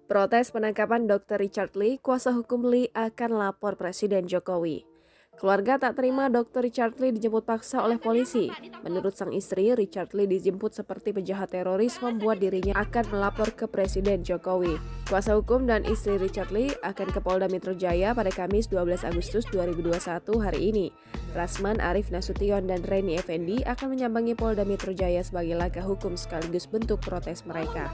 Protes penangkapan Dr. Richard Lee, kuasa hukum Lee akan lapor Presiden Jokowi. Keluarga tak terima Dr. Richard Lee dijemput paksa oleh polisi. Menurut sang istri, Richard Lee dijemput seperti penjahat teroris membuat dirinya akan melapor ke Presiden Jokowi. Kuasa hukum dan istri Richard Lee akan ke Polda Metro Jaya pada Kamis 12 Agustus 2021 hari ini. Rasman, Arief Nasution, dan Reni Effendi akan menyambangi Polda Metro Jaya sebagai langkah hukum sekaligus bentuk protes mereka.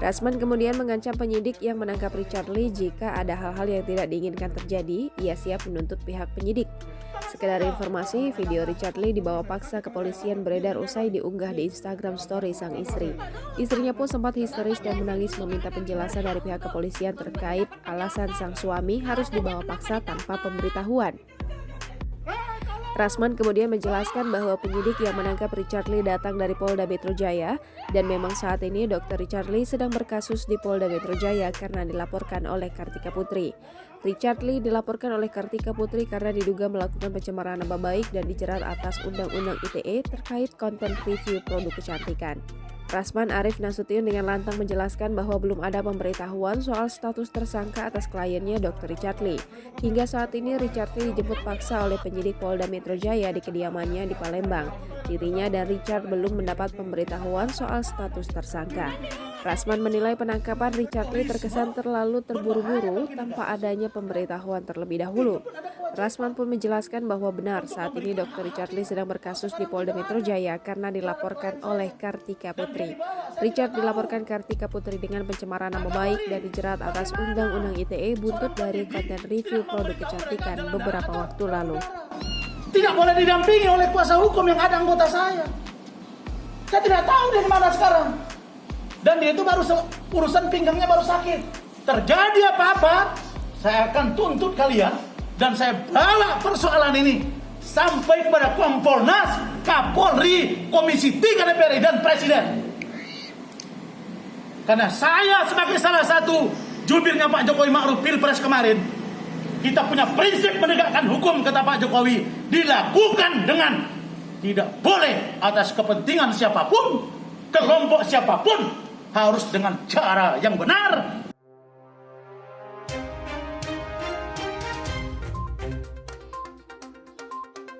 Rasman kemudian mengancam penyidik yang menangkap Richard Lee jika ada hal-hal yang tidak diinginkan terjadi, ia siap menuntut pihak penyidik. Sekedar informasi, video Richard Lee dibawa paksa kepolisian beredar usai diunggah di Instagram Story sang istri. Istrinya pun sempat histeris dan menangis meminta penjelasan dari pihak kepolisian terkait alasan sang suami harus dibawa paksa tanpa pemberitahuan. Rasman kemudian menjelaskan bahwa penyidik yang menangkap Richard Lee datang dari Polda Metro Jaya dan memang saat ini Dr. Richard Lee sedang berkasus di Polda Metro Jaya karena dilaporkan oleh Kartika Putri. Richard Lee dilaporkan oleh Kartika Putri karena diduga melakukan pencemaran nama baik dan dijerat atas Undang-Undang ITE terkait konten review produk kecantikan. Rasman, Arief Nasution dengan lantang menjelaskan bahwa belum ada pemberitahuan soal status tersangka atas kliennya Dr. Richard Lee. Hingga saat ini Richard Lee dijemput paksa oleh penyidik Polda Metro Jaya di kediamannya di Palembang. Dirinya dan Richard belum mendapat pemberitahuan soal status tersangka. Rasman menilai penangkapan Richard Lee terkesan terlalu terburu-buru tanpa adanya pemberitahuan terlebih dahulu. Rasman pun menjelaskan bahwa benar saat ini Dr. Richard Lee sedang berkasus di Polda Metro Jaya karena dilaporkan oleh Kartika Putri. Richard dilaporkan Kartika Putri dengan pencemaran nama baik dan dijerat atas Undang-Undang ITE buntut dari konten review produk kecantikan beberapa waktu lalu. Tidak boleh didampingi oleh kuasa hukum yang ada anggota saya. Saya tidak tahu dia kemana sekarang. Dan dia itu baru urusan pinggangnya baru sakit. Terjadi apa-apa, saya akan tuntut kalian dan saya bawa persoalan ini sampai kepada Kompolnas, Kapolri, Komisi 3 DPR dan Presiden. Karena saya sebagai salah satu jubirnya Pak Jokowi Ma'ruf Pilpres kemarin, kita punya prinsip menegakkan hukum, kata Pak Jokowi, dilakukan dengan tidak boleh atas kepentingan siapapun, kelompok siapapun, harus dengan cara yang benar,